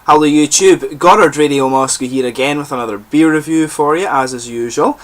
Hello YouTube, Goddard Radio Moscow here again with another beer review for you, as is usual.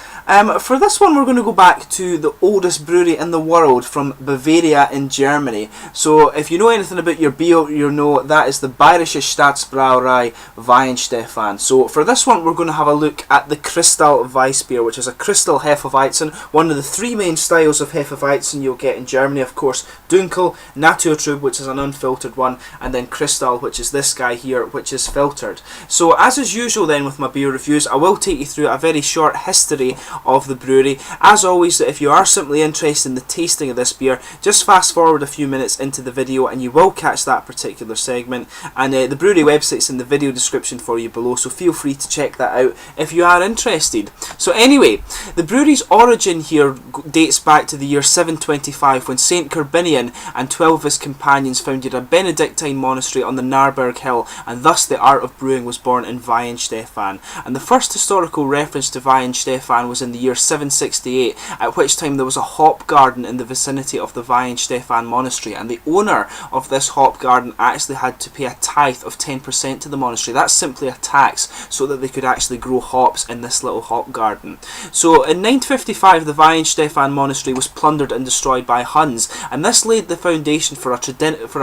For this one we're going to go back to the oldest brewery in the world from Bavaria in Germany. So if you know anything about your beer, you know that is the Bayerische Staatsbrauerei Weihenstephan. So for this one we're going to have a look at the Kristall Weissbier, which is a Kristall Hefeweizen, one of the three main styles of Hefeweizen you'll get in Germany, of course. Dunkel, Naturtrüb, which is an unfiltered one, and then Kristall, which is this guy here, which is filtered. So as is usual then with my beer reviews, I will take you through a very short history of the brewery. As always, if you are simply interested in the tasting of this beer, just fast forward a few minutes into the video and you will catch that particular segment, and the brewery website's in the video description for you below, so feel free to check that out if you are interested. So anyway, the brewery's origin here dates back to the year 725 when St. Corbinian and 12 of his companions founded a Benedictine monastery on the Narberg Hill, and thus the art of brewing was born in Weihenstephan. And the first historical reference to Weihenstephan was in the year 768, at which time there was a hop garden in the vicinity of the Weihenstephan monastery, and the owner of this hop garden actually had to pay a tithe of 10% to the monastery. That's simply a tax so that they could actually grow hops in this little hop garden. So in 955 the Weihenstephan monastery was plundered and destroyed by Huns, and this laid the foundation for a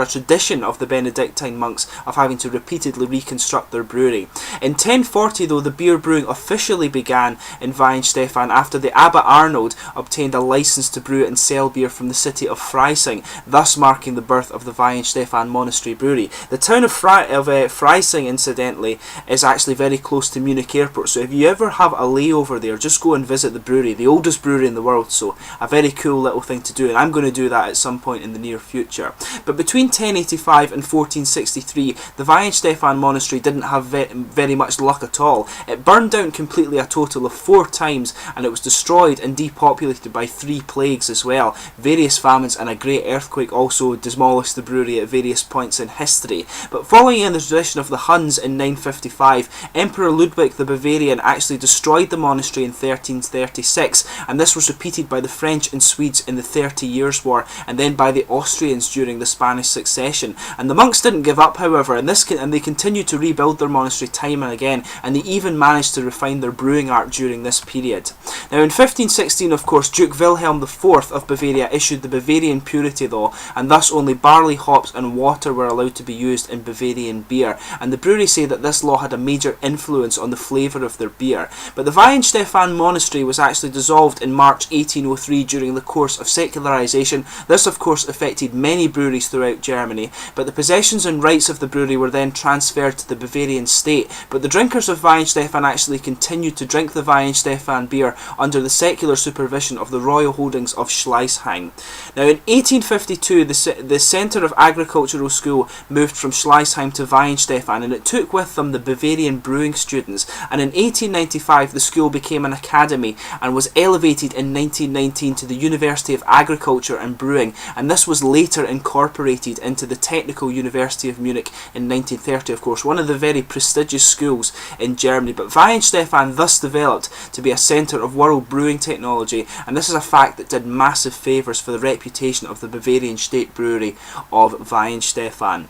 tradition of the Benedictine monks of having to repeatedly reconstruct their brewery. In 1040 though, the beer brewing officially began in Weihenstephan after the Abbot Arnold obtained a license to brew and sell beer from the city of Reising, thus marking the birth of the Weihenstephan Monastery Brewery. The town of Reising, incidentally, is actually very close to Munich Airport, so if you ever have a layover there, just go and visit the brewery, the oldest brewery in the world, so a very cool little thing to do, and I'm going to do that at some point in the near future. But between 1085 and 1463, the Weihenstephan Monastery didn't have very much luck at all. It burned down completely a total of 4 times, and it was destroyed and depopulated by 3 plagues as well. Various famines and a great earthquake also demolished the brewery at various points in history. But following in the tradition of the Huns in 955, Emperor Ludwig the Bavarian actually destroyed the monastery in 1336, and this was repeated by the French and Swedes in the 30 Years' War, and then by the Austrians during the Spanish Succession. And the monks didn't give up, however, and they continued to rebuild their monastery time and again, and they even managed to refine their brewing art during this period. Now in 1516, of course, Duke Wilhelm IV of Bavaria issued the Bavarian purity law, and thus only barley, hops and water were allowed to be used in Bavarian beer, and the brewery say that this law had a major influence on the flavour of their beer. But the Weihenstephan monastery was actually dissolved in March 1803 during the course of secularisation. This of course affected many breweries throughout Germany, but the possessions and rights of the brewery were then transferred to the Bavarian state. But the drinkers of Weihenstephan actually continued to drink the Weihenstephan beer under the secular supervision of the royal holdings of Schleißheim. Now in 1852 the Centre of Agricultural School moved from Schleißheim to Weihenstephan, and it took with them the Bavarian brewing students, and in 1895 the school became an academy and was elevated in 1919 to the University of Agriculture and Brewing, and this was later incorporated into the Technical University of Munich in 1930, of course, one of the very prestigious schools in Germany. But Weihenstephan thus developed to be a centre of world brewing technology, and this is a fact that did massive favours for the reputation of the Bavarian State Brewery of Weihenstephan.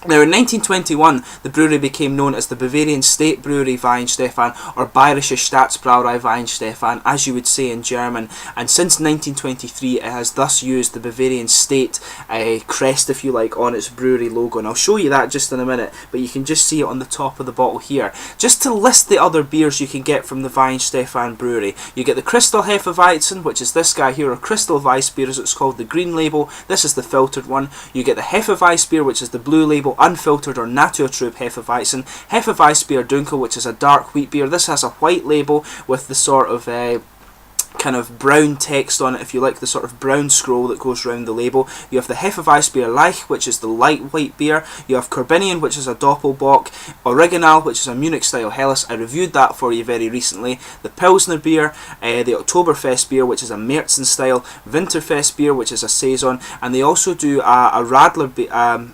Now in 1921 the brewery became known as the Bavarian State Brewery Weihenstephan, or Bayerische Staatsbrauerei Weihenstephan, as you would say in German, and since 1923 it has thus used the Bavarian State crest, if you like, on its brewery logo, and I'll show you that just in a minute, but you can just see it on the top of the bottle here. Just to list the other beers you can get from the Weihenstephan Brewery, you get the Kristall Hefeweizen, which is this guy here, or Kristall Weissbier as it's called, the green label. This is the filtered one. You get the Hefeweißbier, which is the blue label, unfiltered or Naturtrüb Hefeweizen, Hefeweissbier Dunkel, which is a dark wheat beer. This has a white label with the sort of kind of brown text on it, if you like, the sort of brown scroll that goes around the label. You have the Hefeweissbier Leicht, which is the light white beer. You have Corbinian, which is a Doppelbock. Original, which is a Munich style Helles. I reviewed that for you very recently. The Pilsner beer, the Oktoberfest beer, which is a Märzen style, Winterfest beer, which is a Saison, and they also do a Radler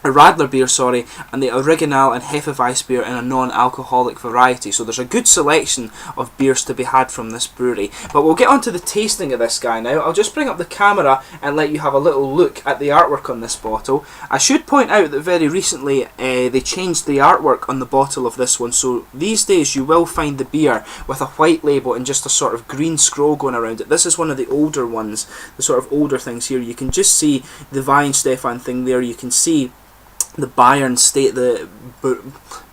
a Radler beer, sorry, and the Original and Hefeweißbier in a non-alcoholic variety. So there's a good selection of beers to be had from this brewery. But we'll get on to the tasting of this guy now. I'll just bring up the camera and let you have a little look at the artwork on this bottle. I should point out that very recently they changed the artwork on the bottle of this one. So these days you will find the beer with a white label and just a sort of green scroll going around it. This is one of the older ones, the sort of older things here. You can just see the Weihenstephan thing there. You can see the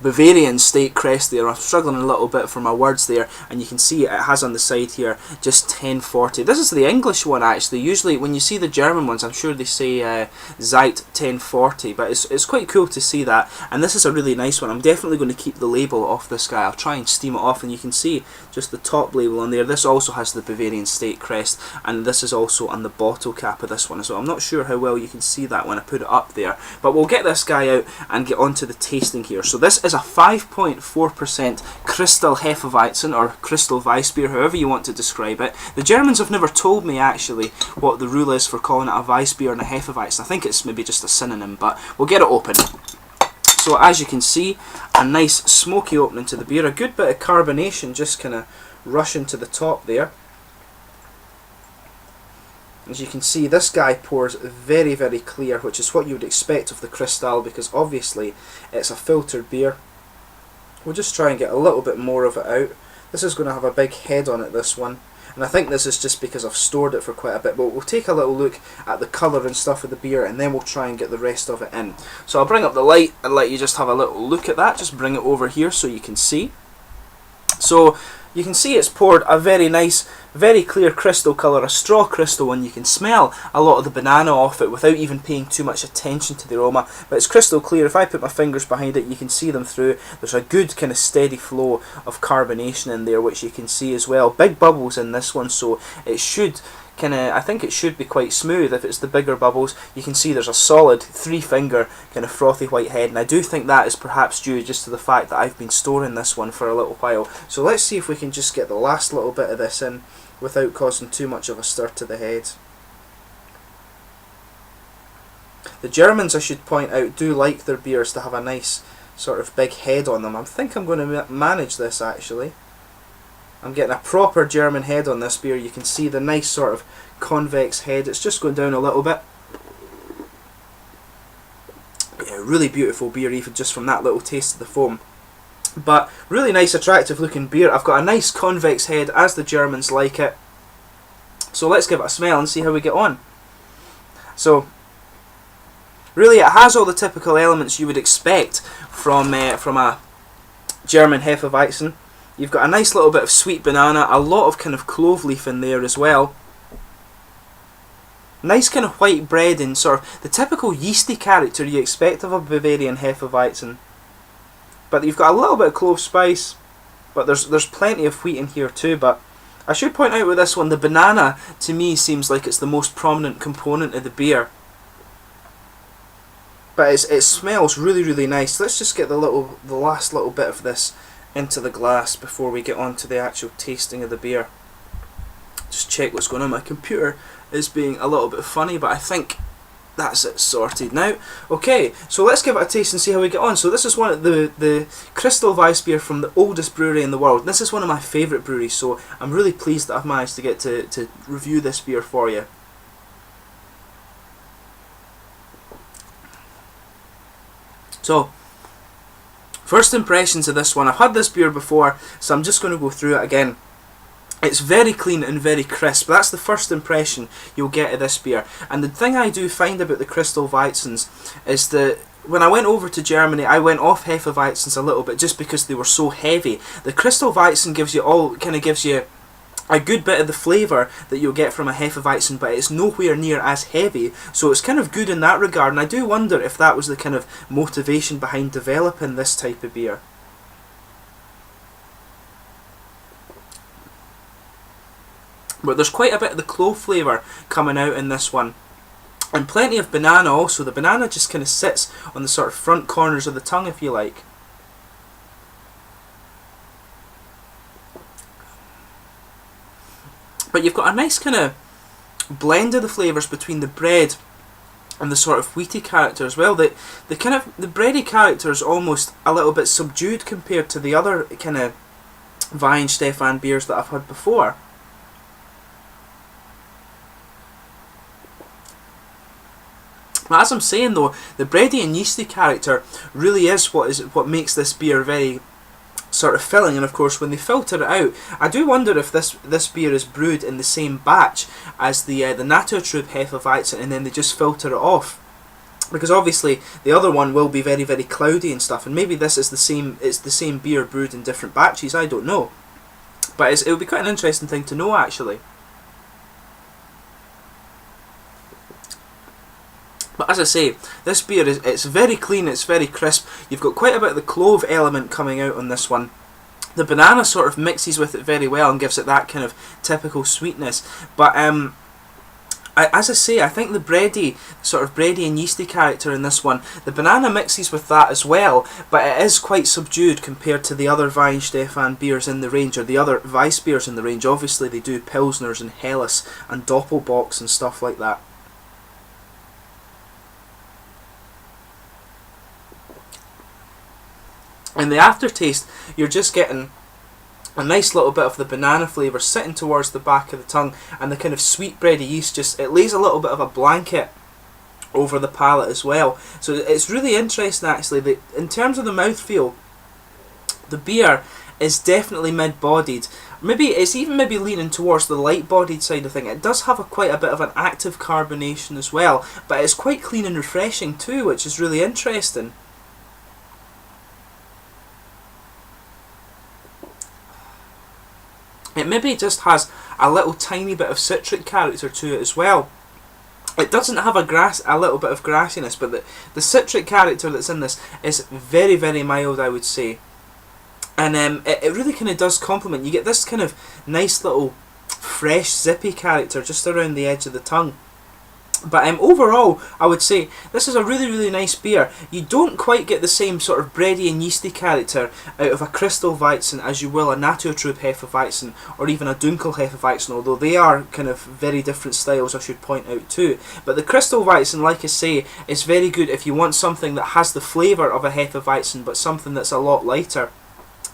Bavarian state crest there. I'm struggling a little bit for my words there, and you can see it has on the side here just 1040. This is the English one actually. Usually when you see the German ones, I'm sure they say Zeit 1040, but it's quite cool to see that, and this is a really nice one. I'm definitely going to keep the label off this guy. I'll try and steam it off, and you can see just the top label on there. This also has the Bavarian state crest, and this is also on the bottle cap of this one, so I'm not sure how well you can see that when I put it up there, but we'll get this guy out and get on to the tasting here. So this is a 5.4% Kristall Hefeweizen, or Kristall Weissbier, however you want to describe it. The Germans have never told me actually what the rule is for calling it a Weissbier and a Hefeweizen. I think it's maybe just a synonym, but we'll get it open. So as you can see, a nice smoky opening to the beer, a good bit of carbonation just kind of rushing to the top there. As you can see, this guy pours very, very clear, which is what you would expect of the Kristall, because obviously it's a filtered beer. We'll just try and get a little bit more of it out. This is going to have a big head on it, this one, and I think this is just because I've stored it for quite a bit, but we'll take a little look at the colour and stuff of the beer, and then we'll try and get the rest of it in. So I'll bring up the light and let you just have a little look at that. Just bring it over here so you can see. So you can see it's poured a very nice, very clear crystal colour, a straw crystal, and you can smell a lot of the banana off it without even paying too much attention to the aroma. But it's crystal clear. If I put my fingers behind it, you can see them through. There's a good kind of steady flow of carbonation in there, which you can see as well. Big bubbles in this one, so it should I think it should be quite smooth. If it's the bigger bubbles, you can see there's a solid 3-finger kind of frothy white head, and I do think that is perhaps due just to the fact that I've been storing this one for a little while. So let's see if we can just get the last little bit of this in without causing too much of a stir to the head. The Germans, I should point out, do like their beers to have a nice sort of big head on them. I think I'm going to manage this actually. I'm getting a proper German head on this beer. You can see the nice sort of convex head. It's just going down a little bit. Yeah, really beautiful beer even just from that little taste of the foam. But really nice, attractive looking beer. I've got a nice convex head as the Germans like it. So let's give it a smell and see how we get on. So really it has all the typical elements you would expect from a German Hefeweizen. You've got a nice little bit of sweet banana, a lot of kind of clove leaf in there as well. Nice kind of white bread and sort of the typical yeasty character you expect of a Bavarian Hefeweizen. But you've got a little bit of clove spice, but there's plenty of wheat in here too. But I should point out with this one, the banana to me seems like it's the most prominent component of the beer. But it smells really, really nice. Let's just get the last little bit of this into the glass before we get on to the actual tasting of the beer. Just check what's going on. My computer is being a little bit funny, but I think that's it sorted now. Okay, so let's give it a taste and see how we get on. So this is one of the Kristall Weissbier from the oldest brewery in the world. This is one of my favourite breweries, so I'm really pleased that I've managed to get to review this beer for you. So first impressions of this one. I've had this beer before, so I'm just going to go through it again. It's very clean and very crisp. That's the first impression you'll get of this beer. And the thing I do find about the Kristall Weizens is that when I went over to Germany, I went off Hefeweizens a little bit just because they were so heavy. The Kristall Weizen gives you a good bit of the flavour that you'll get from a Hefeweizen, but it's nowhere near as heavy, so it's kind of good in that regard, and I do wonder if that was the kind of motivation behind developing this type of beer. But there's quite a bit of the clove flavour coming out in this one, and plenty of banana also. The banana just kind of sits on the sort of front corners of the tongue, if you like. But you've got a nice kind of blend of the flavours between the bread and the sort of wheaty character as well. The kind of the bready character is almost a little bit subdued compared to the other kind of Weihenstephan beers that I've had before. But as I'm saying though, the bready and yeasty character really is what makes this beer very sort of filling. And of course, when they filter it out, I do wonder if this beer is brewed in the same batch as the Naturtrüb Hefeweizen, and then they just filter it off. Because obviously the other one will be very, very cloudy and stuff, and maybe this is the same. It's the same beer brewed in different batches. I don't know, but it would be quite an interesting thing to know actually. But as I say, this beer it's very clean, it's very crisp. You've got quite a bit of the clove element coming out on this one. The banana sort of mixes with it very well and gives it that kind of typical sweetness. But as I say, I think the bready and yeasty character in this one, the banana mixes with that as well, but it is quite subdued compared to the other Weihenstephan beers in the range, or the other Weissbiers in the range. Obviously they do Pilsners and Helles and Doppelbocks and stuff like that. In the aftertaste, you're just getting a nice little bit of the banana flavour sitting towards the back of the tongue, and the kind of sweet bready yeast it lays a little bit of a blanket over the palate as well. So it's really interesting actually. In terms of the mouthfeel, the beer is definitely mid-bodied. Maybe it's even leaning towards the light-bodied side of thing. It does have quite a bit of an active carbonation as well, but it's quite clean and refreshing too, which is really interesting. It maybe just has a little tiny bit of citric character to it as well. It doesn't have a little bit of grassiness, but the citric character that's in this is very, very mild, I would say. And it really kind of does complement. You get this kind of nice little fresh, zippy character just around the edge of the tongue. But overall, I would say this is a really, really nice beer. You don't quite get the same sort of bready and yeasty character out of a Kristall Weizen as you will a Naturtrüb Hefeweizen or even a Dunkel Hefeweizen, although they are kind of very different styles, I should point out too. But the Kristall Weizen, like I say, is very good if you want something that has the flavour of a Hefeweizen but something that's a lot lighter.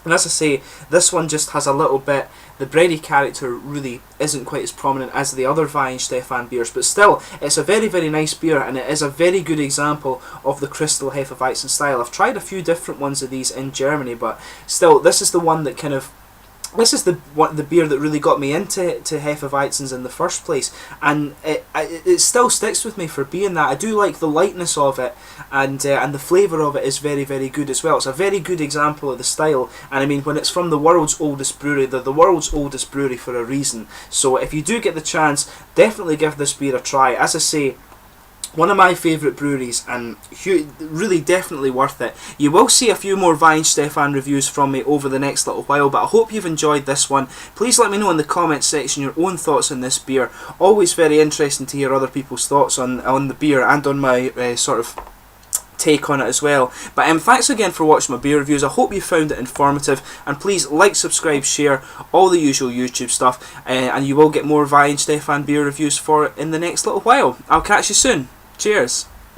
And as I say, this one just has a little bit, the bready character really isn't quite as prominent as the other Weihenstephan beers, but still, it's a very, very nice beer, and it is a very good example of the Kristall Hefeweizen style. I've tried a few different ones of these in Germany, but still, this is the one that kind of, this is the beer that really got me into Hefeweizens in the first place, and it still sticks with me for being that. I do like the lightness of it, and the flavour of it is very, very good as well. It's a very good example of the style, and I mean, when it's from the world's oldest brewery, they're the world's oldest brewery for a reason. So if you do get the chance, definitely give this beer a try. As I say, one of my favourite breweries, and really definitely worth it. You will see a few more Weihenstephan reviews from me over the next little while, but I hope you've enjoyed this one. Please let me know in the comments section your own thoughts on this beer. Always very interesting to hear other people's thoughts on the beer and on my sort of take on it as well. But thanks again for watching my beer reviews. I hope you found it informative, and please like, subscribe, share, all the usual YouTube stuff, and you will get more Weihenstephan beer reviews for it in the next little while. I'll catch you soon. Cheers.